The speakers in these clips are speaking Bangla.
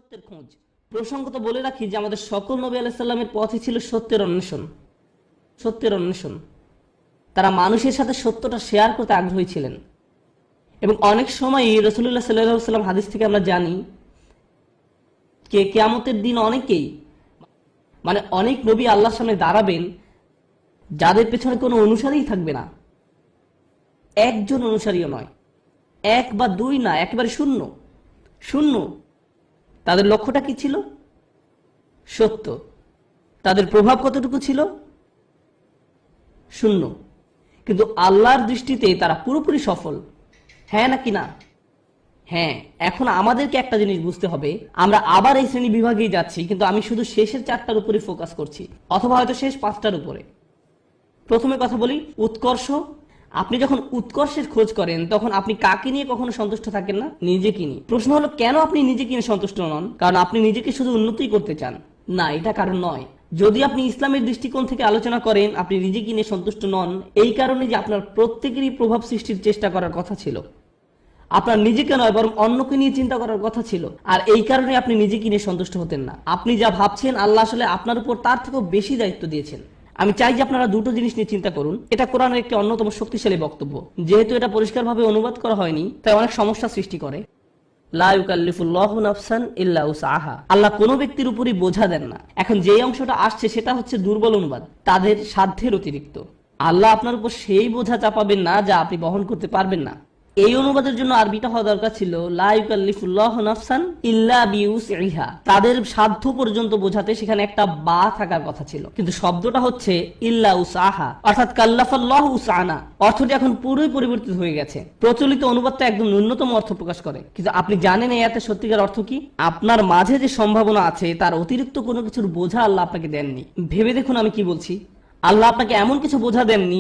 সত্যের খোঁজ। প্রসঙ্গত বলে রাখি যে আমাদের সকল নবী আলাইহিস সালামের পথই ছিল সত্যের অন্বেষণ। সত্যের অন্বেষণ। তারা মানুষের সাথে সত্যটা শেয়ার করতে আগ্রহী ছিলেন। এবং অনেক সময়ই রাসূলুল্লাহ সাল্লাল্লাহু আলাইহি ওয়াসাল্লাম হাদিস থেকে আমরা জানি যে কিয়ামতের দিন অনেকেই অনেক নবী আল্লাহর সামনে দাঁড়াবেন যাদের পেছনে কোনো অনুসারীই থাকবে না, একজন অনুসারীও নয়, এক বা দুই না, একেবারে শূন্য। শূন্য। তাদের লক্ষ্যটা কি ছিল? সত্য। তাদের প্রভাব কতটুকু ছিল? শূন্য। কিন্তু আল্লাহর দৃষ্টিতে তারা পুরোপুরি সফল। হ্যাঁ নাকি না? হ্যাঁ। এখন আমাদেরকে একটা জিনিস বুঝতে হবে, আমরা আবার এই শ্রেণী বিভাগেই যাচ্ছি, কিন্তু আমি শুধু শেষের 4টার উপরে ফোকাস করছি, অথবা হয়তো শেষ 5টার উপরে। প্রথমে কথা বলি উৎকর্ষ। আপনি যখন উৎকর্ষের খোঁজ করেন তখন আপনি কাকে নিয়ে কখনো সন্তুষ্ট থাকেন না? নিজেকে নিয়ে। প্রশ্ন হলো কেন আপনি নিজেকে নিয়ে সন্তুষ্ট নন? কারণ আপনি নিজেকে শুধু উন্নতিই করতে চান না, এটা কারণ নয়। যদি আপনি ইসলামের দৃষ্টিকোণ থেকে আলোচনা করেন, আপনি নিজেকে নিয়ে সন্তুষ্ট নন এই কারণে যে আপনার প্রত্যেকেরই প্রভাব সৃষ্টির চেষ্টা করার কথা ছিল। আপনার নিজেকে নয় বরং অন্যকে নিয়ে চিন্তা করার কথা ছিল, আর এই কারণে আপনি নিজেকে নিয়ে সন্তুষ্ট হতেন না। আপনি যা ভাবছেন আল্লাহ আসলে আপনার উপর তার থেকেও বেশি দায়িত্ব দিয়েছেন। আমি চাই যে আপনারা দুটো জিনিস নিয়ে চিন্তা করুন। এটা কোরআনের একটি অন্যতম শক্তিশালী বক্তব্য। যেহেতু এটা পরিষ্কারভাবে অনুবাদ করা হয়নি তাই অনেক সমস্যা সৃষ্টি করে। লা ইউকাল্লিফুল্লাহু নাফসান ইল্লা উসআহা। আল্লাহ কোনো ব্যক্তির উপরই বোঝা দেন না। এখন যে অংশটা আসছে সেটা হচ্ছে দুর্বল অনুবাদ, তাদের সাধ্যের অতিরিক্ত। আল্লাহ আপনার উপর সেই বোঝা চাপাবেন না যা আপনি বহন করতে পারবেন না। এই অনুবাদের জন্য আরবিটা হওয়া দরকার ছিল লা ইউকাল্লিফুল্লাহু নাফসান ইল্লা বিউসইহা। তাদের সাধ্য পর্যন্ত বোঝাতে সেখানে একটা বা থাকার কথা ছিল, কিন্তু শব্দটা হচ্ছে ইল্লা উসআহা, অর্থাৎ কাল্লাফাল্লাহু উসআনা। অর্থটি এখন পুরোই পরিবর্তিত হয়ে গেছে। প্রচলিত অনুবাদটা একদম ন্যূনতম অর্থ প্রকাশ করে, কিন্তু আপনি জানেন এই আয়াতের সত্যিকার অর্থ কি? আপনার মাঝে যে সম্ভাবনা আছে তার অতিরিক্ত কোনো কিছুর বোঝা আল্লাহ আপনাকে দেননি। ভেবে দেখুন আমি কি বলছি। আল্লাহ আপনাকে এমন কিছু বোঝা দেননি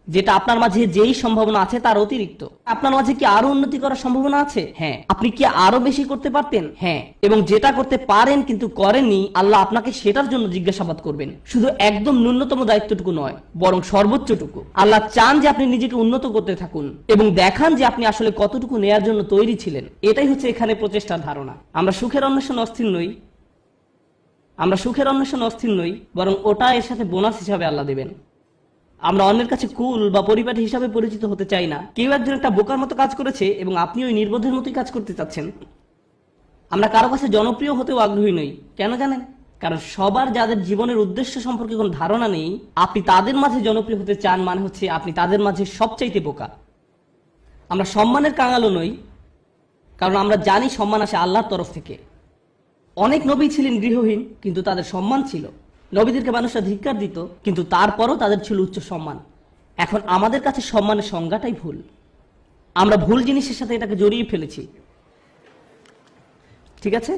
যেটা আপনার মাঝে যেই সম্ভাবনা আছে তার অতিরিক্ত। আপনার মাঝে কি আরো উন্নতি করার সম্ভাবনা আছে? হ্যাঁ। আপনি কি আরো বেশি করতে পারতেন? হ্যাঁ। এবং যেটা করতে পারেন কিন্তু করেননি, আল্লাহ আপনাকে সেটার জন্য জিজ্ঞাসাবাদ করবেন। শুধু একদম ন্যূনতম দায়িত্বটুকু নয় বরং সর্বোচ্চটুকু। আল্লাহ চান যে আপনি নিজেকে উন্নত করতে থাকুন এবং দেখান যে আপনি আসলে কতটুকু নেয়ার জন্য তৈরি ছিলেন। এটাই হচ্ছে এখানে প্রচেষ্টার ধারণা। আমরা সুখের অন্বেষণ অস্থির নই, বরং ওটা এর সাথে বোনাস হিসাবে আল্লাহ দেবেন। আমরা অন্যের কাছে কুল বা পরিপাটি হিসাবে পরিচিত হতে চাই না। কেউ একজন একটা বোকার মতো কাজ করেছে এবং আপনি ওই নির্বোধের মতোই কাজ করতে চাচ্ছেন। আমরা কারো কাছে জনপ্রিয় হতেও আগ্রহী নই। কেন জানেন? কারণ সবার যাদের জীবনের উদ্দেশ্য সম্পর্কে কোনো ধারণা নেই, আপনি তাদের মাঝে জনপ্রিয় হতে চান মানে হচ্ছে আপনি তাদের মাঝে সবচাইতে বোকা। আমরা সম্মানের কাঙালও নই, কারণ আমরা জানি সম্মান আসে আল্লাহর তরফ থেকে। অনেক নবী ছিলেন গৃহহীন, কিন্তু তাদের সম্মান ছিল। নবীদেরকে মানুষরা ধিক্কার দিত, কিন্তু তারপরও তাদের ছিল উচ্চ সম্মান। এখন আমাদের কাছে সম্মানের সংজ্ঞাটাই ভুল। আমরা ভুল জিনিসের সাথে এটাকে জড়িয়ে ফেলেছি। ঠিক আছে?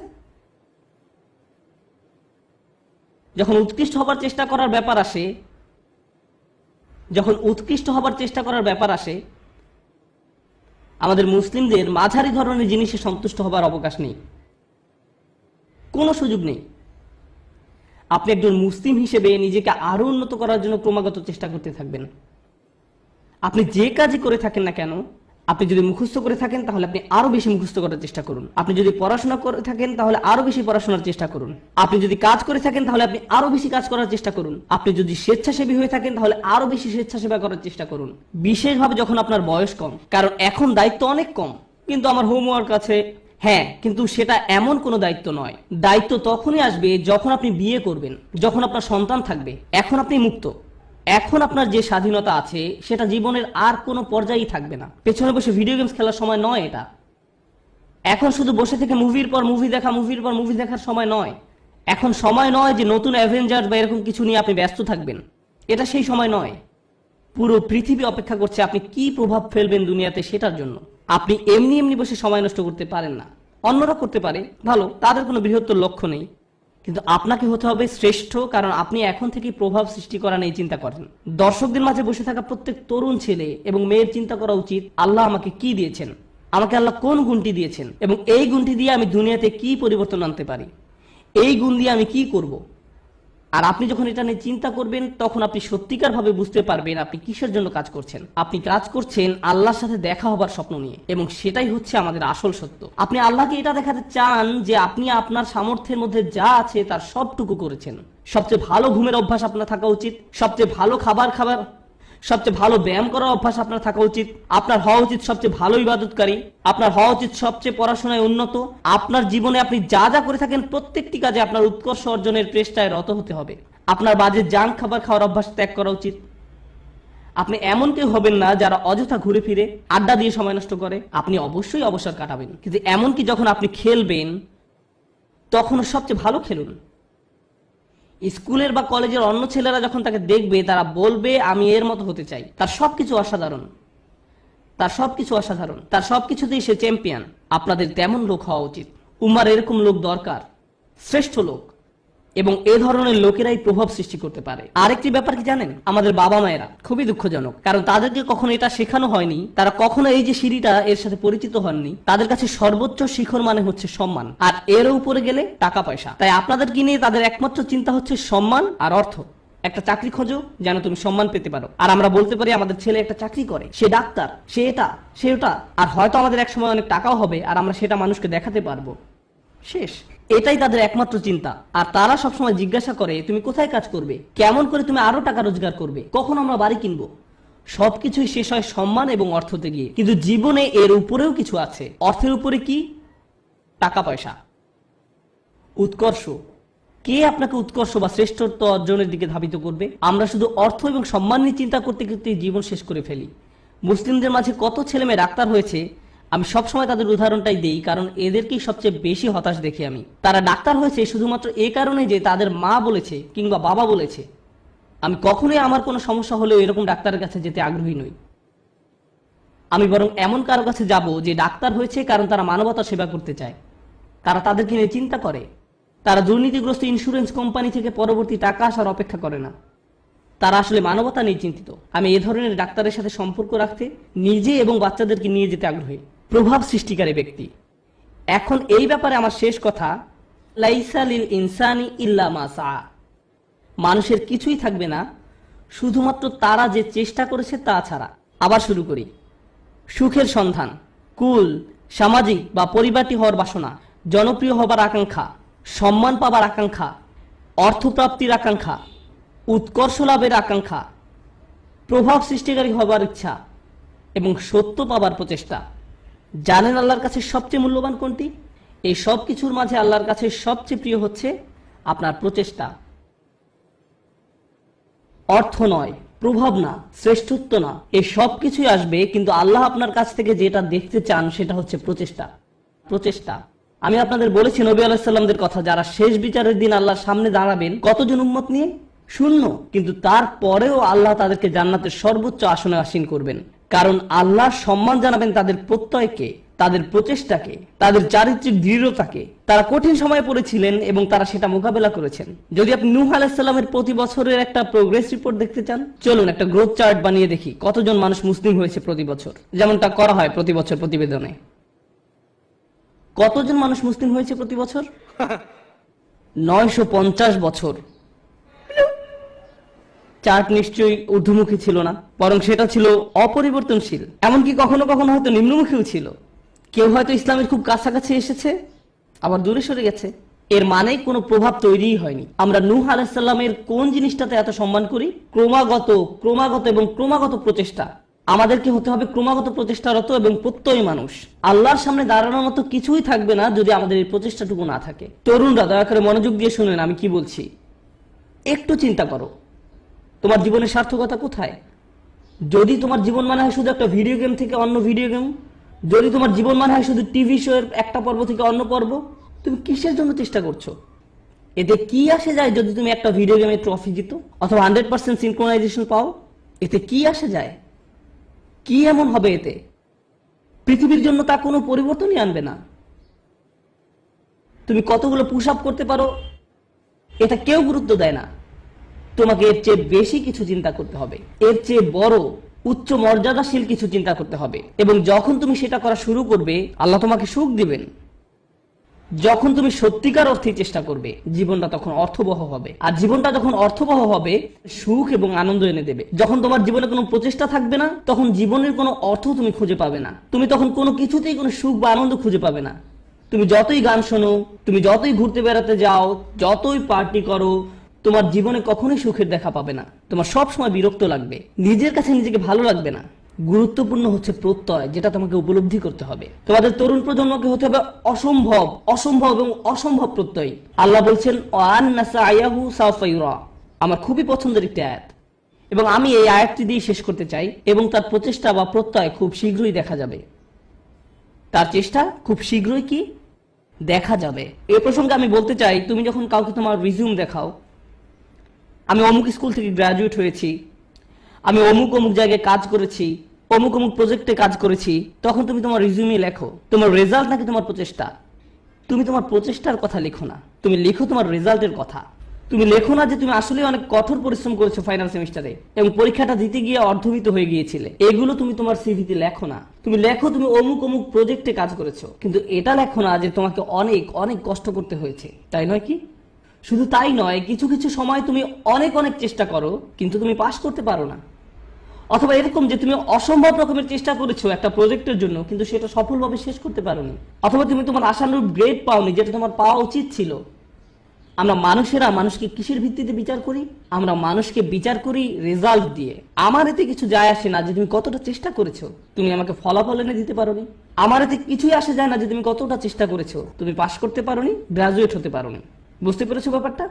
যখন উৎকৃষ্ট হবার চেষ্টা করার ব্যাপার আসে, আমাদের মুসলিমদের মাঝারি ধরনের জিনিসে সন্তুষ্ট হবার অবকাশ নেই, কোনো সুযোগ নেই। আপনি একজন মুসলিম হিসেবে নিজেকে আরো উন্নত করার জন্য ক্রমাগত চেষ্টা করতে থাকবেন। আপনি যে কাজই করে থাকেন না কেন, আপনি যদি মুখস্থ করে থাকেন তাহলে আপনি আরো বেশি মুখস্থ করার চেষ্টা করুন। আপনি যদি পড়াশোনা করে থাকেন তাহলে আরো বেশি পড়াশোনার চেষ্টা করুন। আপনি যদি কাজ করে থাকেন তাহলে আপনি আরো বেশি কাজ করার চেষ্টা করুন। আপনি যদি স্বেচ্ছাসেবী হয়ে থাকেন তাহলে আরো বেশি স্বেচ্ছাসেবা করার চেষ্টা করুন, বিশেষভাবে যখন আপনার বয়স কম। কারণ এখন দায়িত্ব অনেক কম। কিন্তু আমার হোমওয়ার্ক আছে। হ্যাঁ, কিন্তু সেটা এমন কোনো দায়িত্ব নয়। দায়িত্ব তখনই আসবে যখন আপনি বিয়ে করবেন, যখন আপনার সন্তান থাকবে। এখন আপনি মুক্ত। এখন আপনার যে স্বাধীনতা আছে সেটা জীবনের আর কোনো পর্যায়েই থাকবে না। পেছনে বসে ভিডিও গেমস খেলার সময় নয় এটা। এখন শুধু বসে থেকে মুভির পর মুভি দেখার সময় নয়। এখন সময় নয় যে নতুন অ্যাভেঞ্জার্স বা এরকম কিছু নিয়ে আপনি ব্যস্ত থাকবেন। এটা সেই সময় নয়। পুরো পৃথিবী অপেক্ষা করছে আপনি কি প্রভাব ফেলবেন দুনিয়াতে সেটার জন্য। আপনি এমনি বসে সময় নষ্ট করতে পারেন না। অন্যরা করতে পারে, ভালো, তাদের কোনো বৃহত্তর লক্ষ্য নেই। কিন্তু আপনাকে হতে হবে শ্রেষ্ঠ, কারণ আপনি এখন থেকে প্রভাব সৃষ্টি করা নিয়ে চিন্তা করেন। দর্শকদের মাঝে বসে থাকা প্রত্যেক তরুণ ছেলে এবং মেয়ের চিন্তা করা উচিত, আল্লাহ আমাকে কি দিয়েছেন, আমাকে আল্লাহ কোন গুণটি দিয়েছেন, এবং এই গুণটি দিয়ে আমি দুনিয়াতে কি পরিবর্তন আনতে পারি, এই গুণ দিয়ে আমি কি করব। আর আপনি যখন এটা নিয়ে চিন্তা করবেন তখন আপনি সত্যিকার ভাবে বুঝতে পারবেন আপনি কিসের জন্য কাজ করছেন। আপনি কাজ করছেন আল্লাহর সাথে দেখা হবার স্বপ্ন নিয়ে, এবং সেটাই হচ্ছে আমাদের আসল সত্য। আপনি আল্লাহকে এটা দেখাতে চান যে আপনি আপনার সামর্থ্যের মধ্যে যা আছে তার সবটুকু করেছেন। সবচেয়ে ভালো ঘুমের অভ্যাস আপনার থাকা উচিত, সবচেয়ে ভালো খাবার সবচেয়ে ভালো ব্যায়াম করার অভ্যাস আপনার থাকা উচিত, আপনার হওয়া উচিত সবচেয়ে ভালো ইবাদতকারী, আপনার হওয়া উচিত সবচেয়ে পড়াশোনায় উন্নত। আপনার জীবনে আপনি যা যা করে থাকেন প্রত্যেকটি কাজে আপনার উৎকর্ষ অর্জনের চেষ্টায় রত হতে হবে। আপনার বাজে জাঙ্ক খাবার খাওয়ার অভ্যাস ত্যাগ করা উচিত। আপনি এমন কেউ হবেন না যারা অযথা ঘুরে ফিরে আড্ডা দিয়ে সময় নষ্ট করে। আপনি অবশ্যই অবসর কাটাবেন, কিন্তু এমনকি যখন আপনি খেলবেন তখন সবচেয়ে ভালো খেলুন। স্কুলের বা কলেজের অন্য ছেলেরা যখন তাকে দেখবে তারা বলবে আমি এর মতো হতে চাই। তার সবকিছু অসাধারণ, তার সবকিছুতেই সে চ্যাম্পিয়ন। আপনাদের তেমন লোক হওয়া উচিত। উম্মার এরকম লোক দরকার, শ্রেষ্ঠ লোক, এবং এ ধরনের লোকেরাই প্রভাব সৃষ্টি করতে পারে। আরেকটি ব্যাপার কি জানেন, আমাদের বাবা মায়েরা খুবই দুঃখজনক, কারণ তাদেরকে কখনো এটা শেখানো হয়নি, তারা কখনো এই যে সিঁড়িটা এর সাথে পরিচিত হননি। তাদের কাছে সর্বোচ্চ শিখর মানে হচ্ছে সম্মান, আর এর উপরে গেলে টাকা পয়সা। তাই আপনাদেরকে নিয়ে তাদের একমাত্র চিন্তা হচ্ছে সম্মান আর অর্থ। একটা চাকরি খোঁজো যেন তুমি সম্মান পেতে পারো। আর আমরা বলতে পারি আমাদের ছেলে একটা চাকরি করে, সে ডাক্তার, সে এটা সে ওটা, আর হয়তো আমাদের এক সময় অনেক টাকাও হবে আর আমরা সেটা মানুষকে দেখাতে পারবো। শেষ, এটাই তাদের একমাত্র চিন্তা। আর তারা সবসময় জিজ্ঞাসা করে তুমি কোথায় কাজ করবে, কেমন করে তুমি আরো টাকা রোজগার করবে, কখন আমরা বাড়ি কিনবো। সবকিছুই শেষ হয় সম্মান এবং অর্থতে গিয়ে। কিন্তু জীবনে এর উপরেও কিছু আছে। অর্থের উপরে কি? টাকা পয়সা, উৎকর্ষ। কে আপনাকে উৎকর্ষ বা শ্রেষ্ঠত্ব অর্জনের দিকে ধাবিত করবে? আমরা শুধু অর্থ এবং সম্মান নিয়ে চিন্তা করতে করতে জীবন শেষ করে ফেলি। মুসলিমদের মাঝে কত ছেলে মেয়ে ডাক্তার হয়েছে, আমি সবসময় তাদের উদাহরণটাই দেই, কারণ এদেরকেই সবচেয়ে বেশি হতাশ দেখি আমি। তারা ডাক্তার হয়েছে শুধুমাত্র এই কারণে যে তাদের মা বলেছে কিংবা বাবা বলেছে। আমি কখনোই আমার কোনো সমস্যা হলেও এরকম ডাক্তারের কাছে যেতে আগ্রহী নই। আমি বরং এমন কারো কাছে যাব যে ডাক্তার হয়েছে কারণ তারা মানবতার সেবা করতে চায়, তারা তাদেরকে নিয়ে চিন্তা করে, তারা দুর্নীতিগ্রস্ত ইন্স্যুরেন্স কোম্পানি থেকে পরবর্তী টাকা আসার অপেক্ষা করে না, তারা আসলে মানবতা নিয়ে চিন্তিত। আমি এ ধরনের ডাক্তারের সাথে সম্পর্ক রাখতে, নিজে এবং বাচ্চাদেরকে নিয়ে যেতে আগ্রহী। প্রভাব সৃষ্টিকারী ব্যক্তি। এখন এই ব্যাপারে আমার শেষ কথা, লাইসা লিল ইনসানি ইল্লা মা সা। মানুষের কিছুই থাকবে না শুধুমাত্র তারা যে চেষ্টা করেছে তা ছাড়া। আবার শুরু করি। সুখের সন্ধান, কুল, সামাজিক বা পরিবারটি হওয়ার বাসনা, জনপ্রিয় হবার আকাঙ্ক্ষা, সম্মান পাবার আকাঙ্ক্ষা, অর্থপ্রাপ্তির আকাঙ্ক্ষা, উৎকর্ষ লাভের আকাঙ্ক্ষা, প্রভাব সৃষ্টিকারী হবার ইচ্ছা এবং সত্য পাবার প্রচেষ্টা। জানেন আল্লাহর কাছে সবচেয়ে মূল্যবান কোনটি? এই সব কিছুর মাঝে আল্লাহর কাছে সবচেয়ে প্রিয় হচ্ছে আপনার প্রচেষ্টা। অর্থ নয়, প্রভাব না, শ্রেষ্ঠত্ব না, এই সব কিছুই আসবে, কিন্তু আল্লাহ আপনার কাছ থেকে যেটা দেখতে চান সেটা হচ্ছে প্রচেষ্টা। আমি আপনাদের বলেছি নবী আলাইহিস সালামদের কথা, যারা শেষ বিচারের দিন আল্লাহর সামনে দাঁড়াবেন কতজন উম্মত নিয়ে? 0। কিন্তু তারপরেও আল্লাহ তাদেরকে জান্নাতের সর্বোচ্চ আসনে আসীন করবেন, কারণ আল্লাহ সম্মান জানাবেন তাদের প্রত্যয়কে, তাদের প্রচেষ্টাকে, তাদের চারিত্রিক দৃঢ়তাকে। তারা কঠিন সময়ে পড়েছিলেন এবং তারা সেটা মোকাবেলা করেছেন। যদি আপনি নূহ আলাইহিস সালামের প্রতি বছরের একটা প্রোগ্রেস রিপোর্ট দেখতে চান, চলুন একটা গ্রোথ চার্ট বানিয়ে দেখি কতজন মানুষ মুসলিম হয়েছে প্রতি বছর, যেমনটা করা হয় প্রতি বছর প্রতিবেদনে। কতজন মানুষ মুসলিম হয়েছে প্রতি বছর? 950 বছর। চার্ট নিশ্চয়ই ঊর্ধ্বমুখী ছিল না, বরং সেটা ছিল অপরিবর্তনশীল, এমনকি কখনো কখনো হয়তো নিম্নমুখীও ছিল। কেউ হয়তো ইসলামের খুব কাছাকাছি এসেছে, আবার দূরে সরে গেছে। এর মানে কোনো প্রভাব তৈরিই হয়নি। আমরা নূহ আলাইহিস সালামের কোন জিনিসটাতে এত সম্মান করি? ক্রমাগত প্রচেষ্টা। আমাদেরকে হতে হবে ক্রমাগত প্রচেষ্টারত এবং প্রত্যয়ী মানুষ। আল্লাহর সামনে দাঁড়ানোর মতো কিছুই থাকবে না যদি আমাদের এই প্রচেষ্টাটুকু না থাকে। তরুণরা দয়া করে মনোযোগ দিয়ে শুনেন আমি কি বলছি। একটু চিন্তা করো, তোমার জীবনের সার্থকতা কোথায়? যদি তোমার জীবন মানে হয় শুধু একটা ভিডিও গেম থেকে অন্য ভিডিও গেম, যদি তোমার জীবন মানে হয় শুধু টিভি শো এর একটা পর্ব থেকে অন্য পর্ব, তুমি কিসের জন্য চেষ্টা করছো? এতে কি আসে যায় যদি তুমি একটা ভিডিও গেমে ট্রফি জিতো অথবা 100% সিনক্রোনাইজেশন পাও? এতে কি আসে যায়? কি এমন হবে এতে? পৃথিবীর জন্য তা কোনো পরিবর্তনই আনবে না। তুমি কতগুলো পুশ আপ করতে পারো এটা কেউ গুরুত্ব দেয় না। তোমাকে এর চেয়ে বেশি কিছু চিন্তা করতে হবে, এর চেয়ে বড় উচ্চ মর্যাদাশীল কিছু চিন্তা করতে হবে, এবং যখন তুমি সেটা করা শুরু করবে আল্লাহ তোমাকে সুখ দিবেন। যখন তুমি সত্যিকার অর্থে চেষ্টা করবে, জীবনটা তখন অর্থবহ হবে। আর জীবনটা যখন অর্থবহ হবে, সুখ এবং আনন্দ এনে দেবে। যখন তোমার জীবনে কোনো প্রচেষ্টা থাকবে না, তখন জীবনের কোনো অর্থ তুমি খুঁজে পাবে না। তুমি তখন কোনো কিছুতেই কোনো সুখ বা আনন্দ খুঁজে পাবে না। তুমি যতই গান শোনো, তুমি যতই ঘুরতে বেড়াতে যাও, যতই পার্টি করো, তোমার জীবনে কখনোই সুখের দেখা পাবে না। তোমার সব সময় বিরক্ত লাগবে, নিজের কাছে নিজেকে ভালো লাগবে না। গুরুত্বপূর্ণ হচ্ছে প্রত্যয়, যেটা তোমাকে উপলব্ধি করতে হবে। তোমাদের তরুণ প্রজন্মকে হতে হবে অসম্ভব, অসম্ভব এবং অসম্ভব প্রত্যয়। আল্লাহ বলছেন ওয়ান্না সায়াহু সাওফা ইউরা। আমার খুবই পছন্দের একটি আয়াত, এবং আমি এই আয়াতটি দিয়ে শেষ করতে চাই। এবং তার প্রচেষ্টা বা প্রত্যয় খুব শীঘ্রই দেখা যাবে। তার চেষ্টা খুব শীঘ্রই কি দেখা যাবে। এই প্রসঙ্গে আমি বলতে চাই, তুমি যখন কাউকে তোমার রিজিউম দেখাও, আমি অমুক স্কুল থেকে গ্রাজুয়েট হয়েছি, আমি অমুক অমুক জায়গায় কাজ করেছি, অমুক অমুক প্রজেক্টে কাজ করেছি, তখন তুমি তোমার রিজিউমে লেখো তোমার রেজাল্ট নাকি তোমার প্রচেষ্টা। তুমি তোমার প্রচেষ্টার কথা লেখো না, তুমি লেখো তোমার রেজাল্টের কথা। তুমি লেখো না যে তুমি আসলে অনেক কঠোর পরিশ্রম করেছো ফাইনাল সেমিস্টারে এবং পরীক্ষাটা দিতে গিয়ে অর্ধমিত হয়ে গিয়েছিলে। এগুলো তুমি তোমার সিভিতে লেখো না। তুমি লেখো তুমি অমুক অমুক প্রজেক্টে কাজ করেছো, কিন্তু এটা লেখো না যে তোমাকে অনেক অনেক কষ্ট করতে হয়েছে। তাই নয় কি? শুধু তাই নয়, কিছু কিছু সময় তুমি অনেক অনেক চেষ্টা করো কিন্তু তুমি পাশ করতে পারো না। অথবা এরকম যে তুমি অসম্ভব রকমের চেষ্টা করেছো একটা প্রজেক্টের জন্য, কিন্তু সেটা সফলভাবে শেষ করতে পারোনি। অথবা তুমি তোমার আশানুরূপ গ্রেড পাওনি, যেটা তোমার পাওয়া উচিত ছিল। আমরা মানুষেরা মানুষকে কিসের ভিত্তিতে বিচার করি? আমরা মানুষকে বিচার করি রেজাল্ট দিয়ে। আমার এতে কিছু যায় আসে না যে তুমি কতটা চেষ্টা করেছো, তুমি আমাকে ফলাফল এনে দিতে পারোনি। আমার এতে কিছুই আসে যায় না যে তুমি কতটা চেষ্টা করেছো, তুমি পাশ করতে পারোনি, গ্রাজুয়েট হতে পারোনি। বুঝতে পেরেছো ব্যাপারটা?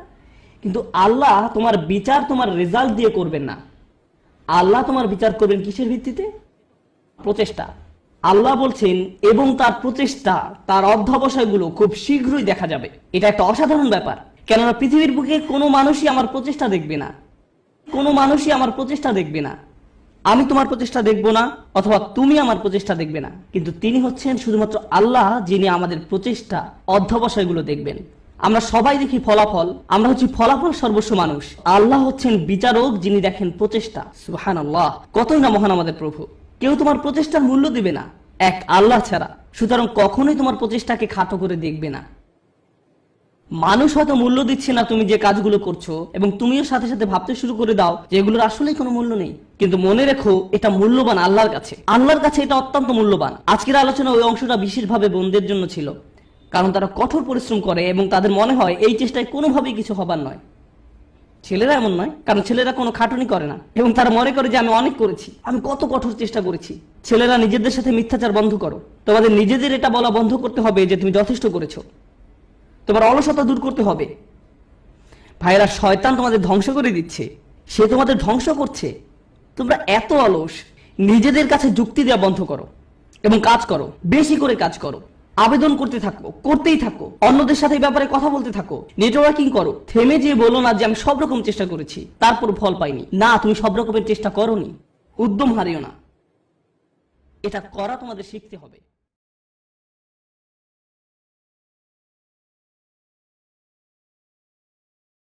কিন্তু আল্লাহ তোমার বিচার তোমার রেজাল্ট দিয়ে করবেন না। আল্লাহ তোমার বিচার করবেন কিসের ভিত্তিতে? প্রচেষ্টা। আল্লাহ বলছেন এবং তার প্রচেষ্টা, তার অধ্যবসায়গুলো খুব শীঘ্রই দেখা যাবে। এটা একটা অসাধারণ ব্যাপার, কেননা পৃথিবীর বুকে কোনো মানুষই আমার প্রচেষ্টা দেখবে না, কোনো মানুষই আমার প্রচেষ্টা দেখবে না। আমি তোমার প্রচেষ্টা দেখবো না, অথবা তুমি আমার প্রচেষ্টা দেখবে না, কিন্তু তিনি হচ্ছেন শুধুমাত্র আল্লাহ, যিনি আমাদের প্রচেষ্টা অধ্যবসায়গুলো দেখবেন। আমরা সবাই দেখি ফলাফল, আমরা হচ্ছি ফলাফল সর্বস্ব মানুষ। আল্লাহ হচ্ছেন বিচারক, যিনি দেখেন প্রচেষ্টা। সুবহানাল্লাহ, কতই না মহান আমাদের প্রভু। কেউ তোমার প্রচেষ্টার মূল্য দিবে না এক আল্লাহ ছাড়া, সুতরাং কখনোই তোমার প্রচেষ্টাকে খাটো করে দেখবে না। মানুষ হয়তো মূল্য দিচ্ছে না তুমি যে কাজগুলো করছো, এবং তুমিও সাথে সাথে ভাবতে শুরু করে দাও যে এগুলোর আসলেই কোনো মূল্য নেই। কিন্তু মনে রেখো, এটা মূল্যবান আল্লাহর কাছে। আল্লাহর কাছে এটা অত্যন্ত মূল্যবান। আজকের আলোচনা ওই অংশটা বিশেষভাবে বোনদের জন্য ছিল, কারণ তারা কঠোর পরিশ্রম করে এবং তাদের মনে হয় এই চেষ্টায় কোনোভাবেই কিছু হবার নয়। ছেলেরা এমন নয়, কারণ ছেলেরা কোনো খাটুনি করে না এবং তারা মনে করে যে আমি অনেক করেছি, আমি কত কঠোর চেষ্টা করেছি। ছেলেরা নিজেদের সাথে মিথ্যাচার বন্ধ করো। তোমাদের নিজেদের এটা বলা বন্ধ করতে হবে যে তুমি যথেষ্ট করেছো। তোমার অলসতা দূর করতে হবে। ভাইরা, শয়তান তোমাদের ধ্বংস করে দিচ্ছে, সে তোমাদের ধ্বংস করছে। তোমরা এত অলস। নিজেদের কাছে যুক্তি দেওয়া বন্ধ করো এবং কাজ করো, বেশি করে কাজ করো, আবেদন করতে থাকো, করতেই থাকো, অন্যদের সাথে এই ব্যাপারে কথা বলতে থাকো, নেটওয়ার্কিং করো। থেমে যেয়ে বলো না যে আমি সব রকম চেষ্টা করেছি তারপর ফল পাইনি। না, তুমি সব রকমের চেষ্টা করোনি। উদ্যম হারিও না, এটা করা তোমাদের শিখতে হবে।